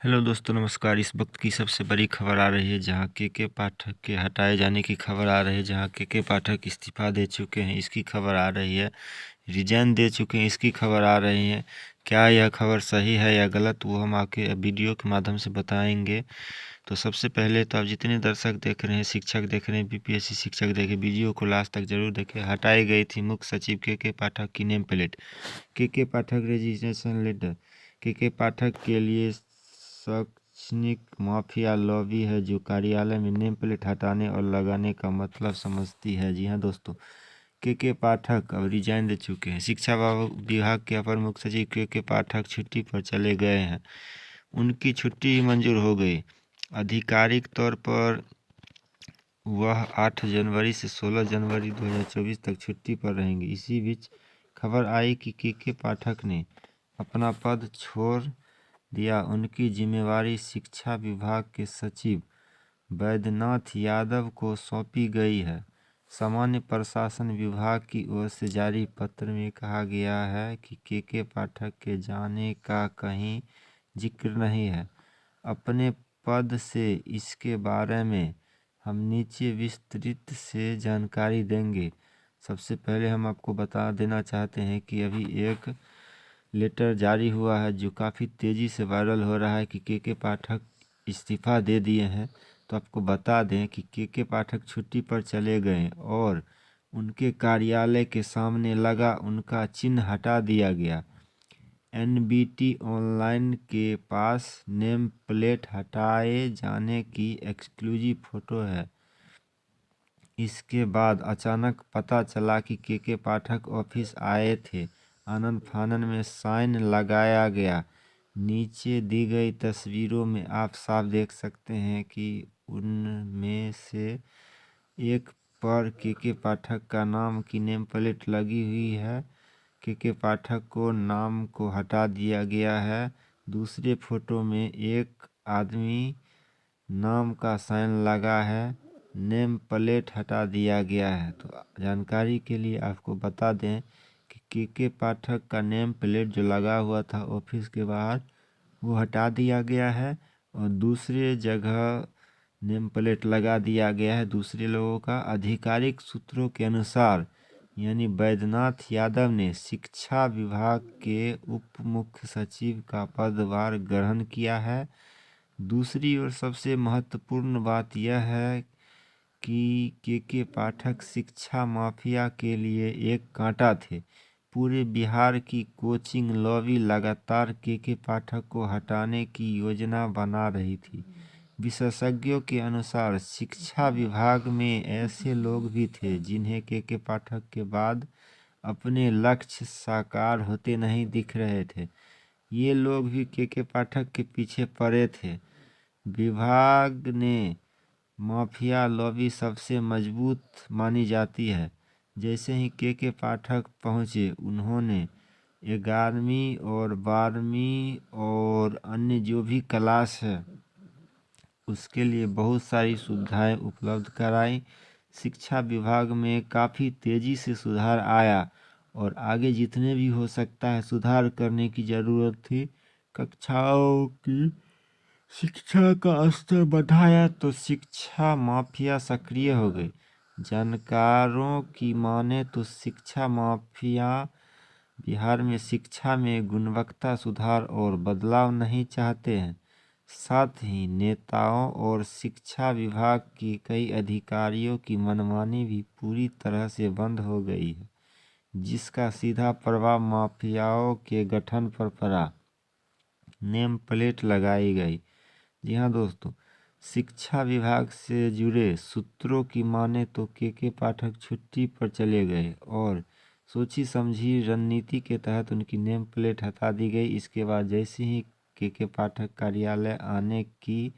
Hello दोस्तों, नमस्कार। इस वक्त की सबसे बड़ी खबर आ रही है जहां के पाठक के हटाए जाने की खबर आ रही है, जहां के पाठक इस्तीफा दे चुके हैं इसकी खबर आ रही है, रिजाइन दे चुके हैं इसकी खबर आ रही है। क्या यह खबर सही है या गलत, वो हम आपके वीडियो के माध्यम से बताएंगे। तो सबसे पहले तो आप जितने दर्शक देख रहे हैं, शिक्षक देख रहे हैं, बीपीएससी शिक्षक देखें, वीडियो को लास्ट तक जरूर देखें। हटाई गई थी मुख्य सचिव के पाठक की नेम प्लेट। के पाठक रजिस्ट्रेशन लेटर। के पाठक के लिए शैक्षणिक माफिया लॉबी है जो कार्यालय में नेम प्लेट हटाने और लगाने का मतलब समझती है। जी हाँ दोस्तों, के पाठक अब रिजाइन दे चुके हैं। शिक्षा विभाग के अपर मुख्य सचिव के पाठक छुट्टी पर चले गए हैं। उनकी छुट्टी मंजूर हो गई। आधिकारिक तौर पर वह 8 जनवरी से 16 जनवरी 2024 तक छुट्टी पर रहेंगे। इसी बीच खबर आई कि के पाठक ने अपना पद छोड़ दिया। उनकी जिम्मेवारी शिक्षा विभाग के सचिव वैद्यनाथ यादव को सौंपी गई है। सामान्य प्रशासन विभाग की ओर से जारी पत्र में कहा गया है कि के पाठक के जाने का कहीं जिक्र नहीं है। अपने पद से इसके बारे में हम नीचे विस्तृत से जानकारी देंगे। सबसे पहले हम आपको बता देना चाहते हैं कि अभी एक लेटर जारी हुआ है जो काफ़ी तेज़ी से वायरल हो रहा है कि के पाठक इस्तीफ़ा दे दिए हैं। तो आपको बता दें कि के पाठक छुट्टी पर चले गए और उनके कार्यालय के सामने लगा उनका चिन्ह हटा दिया गया। एनबीटी ऑनलाइन के पास नेम प्लेट हटाए जाने की एक्सक्लूसिव फ़ोटो है। इसके बाद अचानक पता चला कि के पाठक ऑफिस आए थे। आनन फानन में साइन लगाया गया। नीचे दी गई तस्वीरों में आप साफ देख सकते हैं कि उनमें से एक पर के पाठक का नाम की नेम प्लेट लगी हुई है। के पाठक को नाम को हटा दिया गया है। दूसरे फोटो में एक आदमी नाम का साइन लगा है। नेम प्लेट हटा दिया गया है। तो जानकारी के लिए आपको बता दें कि के पाठक का नेम प्लेट जो लगा हुआ था ऑफिस के बाहर वो हटा दिया गया है और दूसरे जगह नेम प्लेट लगा दिया गया है दूसरे लोगों का। आधिकारिक सूत्रों के अनुसार यानी वैद्यनाथ यादव ने शिक्षा विभाग के उप मुख्य सचिव का पदभार ग्रहण किया है। दूसरी ओर सबसे महत्वपूर्ण बात यह है कि के पाठक शिक्षा माफिया के लिए एक कांटा थे। पूरे बिहार की कोचिंग लॉबी लगातार के पाठक को हटाने की योजना बना रही थी। विशेषज्ञों के अनुसार शिक्षा विभाग में ऐसे लोग भी थे जिन्हें के पाठक के बाद अपने लक्ष्य साकार होते नहीं दिख रहे थे। ये लोग भी के पाठक के पीछे पड़े थे। विभाग ने माफिया लॉबी सबसे मजबूत मानी जाती है। जैसे ही के पाठक पहुंचे उन्होंने 11वीं और 12वीं और अन्य जो भी क्लास है उसके लिए बहुत सारी सुविधाएं उपलब्ध कराई। शिक्षा विभाग में काफ़ी तेज़ी से सुधार आया और आगे जितने भी हो सकता है सुधार करने की ज़रूरत थी। कक्षाओं की शिक्षा का स्तर बढ़ाया तो शिक्षा माफिया सक्रिय हो गई। जानकारों की माने तो शिक्षा माफिया बिहार में शिक्षा में गुणवत्ता सुधार और बदलाव नहीं चाहते हैं। साथ ही नेताओं और शिक्षा विभाग की कई अधिकारियों की मनमानी भी पूरी तरह से बंद हो गई है, जिसका सीधा प्रभाव माफियाओं के गठन पर पड़ा। नेम प्लेट लगाई गई। जी हाँ दोस्तों, शिक्षा विभाग से जुड़े सूत्रों की माने तो के पाठक छुट्टी पर चले गए और सोची समझी रणनीति के तहत उनकी नेम प्लेट हटा दी गई। इसके बाद जैसे ही के पाठक कार्यालय आने की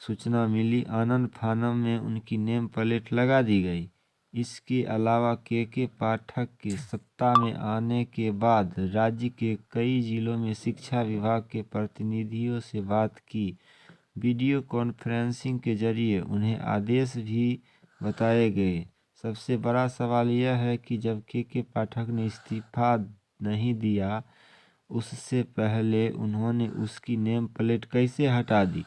सूचना मिली, आनन फानन में उनकी नेम प्लेट लगा दी गई। इसके अलावा के पाठक के सत्ता में आने के बाद राज्य के कई जिलों में शिक्षा विभाग के प्रतिनिधियों से बात की। वीडियो कॉन्फ्रेंसिंग के जरिए उन्हें आदेश भी बताए गए। सबसे बड़ा सवाल यह है कि जब के पाठक ने इस्तीफा नहीं दिया उससे पहले उन्होंने उसकी नेम प्लेट कैसे हटा दी।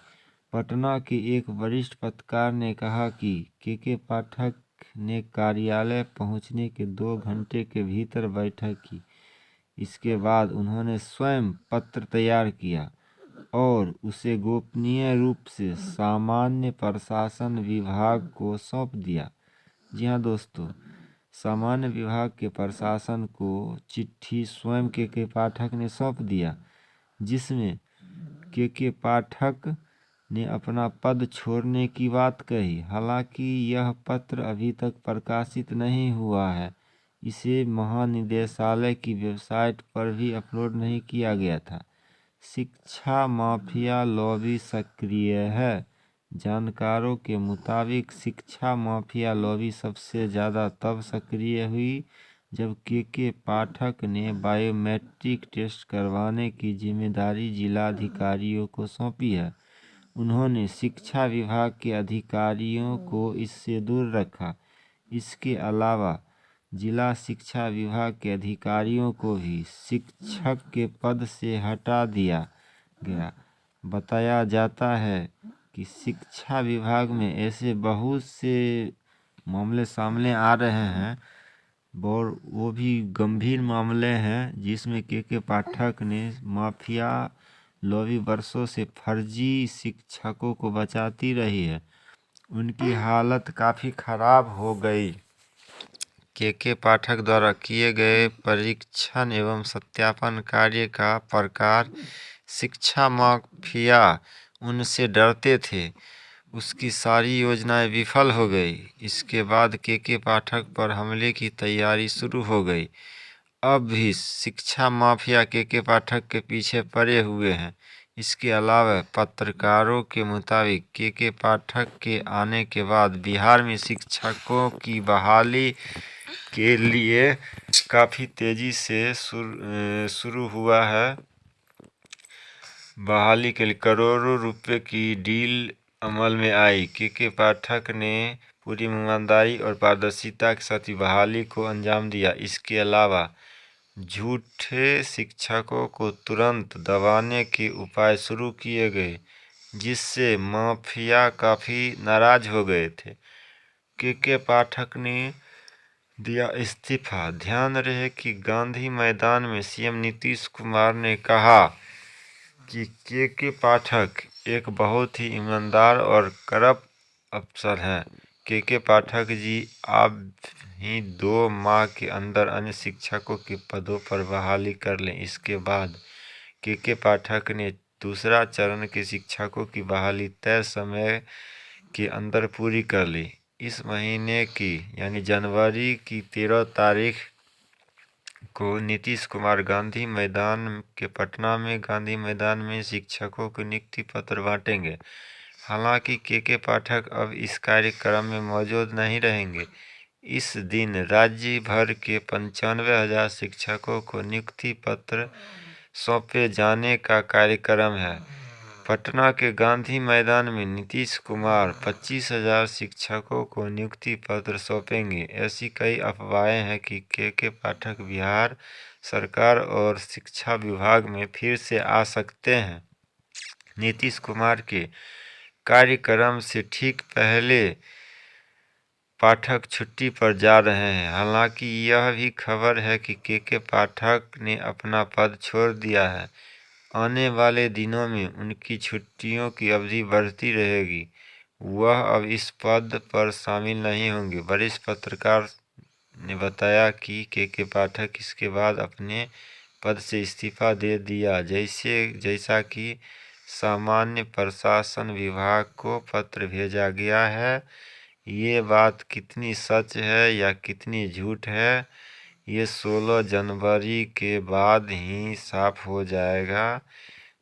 पटना के एक वरिष्ठ पत्रकार ने कहा कि के पाठक ने कार्यालय पहुंचने के 2 घंटे के भीतर बैठक की। इसके बाद उन्होंने स्वयं पत्र तैयार किया और उसे गोपनीय रूप से सामान्य प्रशासन विभाग को सौंप दिया। जी हाँ दोस्तों, सामान्य विभाग के प्रशासन को चिट्ठी स्वयं के पाठक ने सौंप दिया, जिसमें के पाठक ने अपना पद छोड़ने की बात कही। हालांकि यह पत्र अभी तक प्रकाशित नहीं हुआ है, इसे महानिदेशालय की वेबसाइट पर भी अपलोड नहीं किया गया था। शिक्षा माफिया लॉबी सक्रिय है। जानकारों के मुताबिक शिक्षा माफिया लॉबी सबसे ज़्यादा तब सक्रिय हुई जब के पाठक ने बायोमेट्रिक टेस्ट करवाने की जिम्मेदारी जिलाधिकारियों को सौंपी है। उन्होंने शिक्षा विभाग के अधिकारियों को इससे दूर रखा। इसके अलावा जिला शिक्षा विभाग के अधिकारियों को भी शिक्षक के पद से हटा दिया गया। बताया जाता है कि शिक्षा विभाग में ऐसे बहुत से मामले सामने आ रहे हैं और वो भी गंभीर मामले हैं, जिसमें के पाठक ने माफिया लॉबी वर्षों से फर्जी शिक्षकों को बचाती रही है। उनकी हालत काफ़ी ख़राब हो गई। के पाठक द्वारा किए गए परीक्षण एवं सत्यापन कार्य का प्रकार शिक्षा माफिया उनसे डरते थे। उसकी सारी योजनाएं विफल हो गई। इसके बाद के पाठक पर हमले की तैयारी शुरू हो गई। अब भी शिक्षा माफिया के पाठक के पीछे पड़े हुए हैं। इसके अलावा पत्रकारों के मुताबिक के पाठक के आने के बाद बिहार में शिक्षकों की बहाली के लिए काफ़ी तेज़ी से शुरू हुआ है। बहाली के लिए करोड़ों रुपए की डील अमल में आई। के पाठक ने पूरी ईमानदारी और पारदर्शिता के साथ बहाली को अंजाम दिया। इसके अलावा झूठे शिक्षकों को तुरंत दबाने के उपाय शुरू किए गए, जिससे माफिया काफ़ी नाराज हो गए थे। के पाठक ने दिया इस्तीफा। ध्यान रहे कि गांधी मैदान में सीएम नीतीश कुमार ने कहा कि के पाठक एक बहुत ही ईमानदार और करप्ट अफसर हैं। के पाठक जी, आप ही 2 माह के अंदर अन्य शिक्षकों के पदों पर बहाली कर लें। इसके बाद के पाठक ने दूसरा चरण के शिक्षकों की बहाली तय समय के अंदर पूरी कर ली। इस महीने की यानी जनवरी की 13 तारीख को नीतीश कुमार गांधी मैदान के पटना में गांधी मैदान में शिक्षकों को नियुक्ति पत्र बांटेंगे। हालांकि के पाठक अब इस कार्यक्रम में मौजूद नहीं रहेंगे। इस दिन राज्य भर के 95,000 शिक्षकों को नियुक्ति पत्र सौंपे जाने का कार्यक्रम है। पटना के गांधी मैदान में नीतीश कुमार 25,000 शिक्षकों को नियुक्ति पत्र सौंपेंगे। ऐसी कई अफवाहें हैं कि के पाठक बिहार सरकार और शिक्षा विभाग में फिर से आ सकते हैं। नीतीश कुमार के कार्यक्रम से ठीक पहले पाठक छुट्टी पर जा रहे हैं। हालांकि यह भी खबर है कि के पाठक ने अपना पद छोड़ दिया है। आने वाले दिनों में उनकी छुट्टियों की अवधि बढ़ती रहेगी। वह अब इस पद पर शामिल नहीं होंगे। वरिष्ठ पत्रकार ने बताया कि के पाठक इसके बाद अपने पद से इस्तीफा दे दिया, जैसा कि सामान्य प्रशासन विभाग को पत्र भेजा गया है। ये बात कितनी सच है या कितनी झूठ है, ये 16 जनवरी के बाद ही साफ हो जाएगा।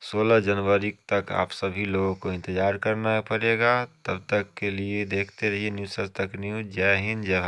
16 जनवरी तक आप सभी लोगों को इंतज़ार करना पड़ेगा। तब तक के लिए देखते रहिए न्यूज़ आज तक न्यूज़। जय हिंद, जय भारत।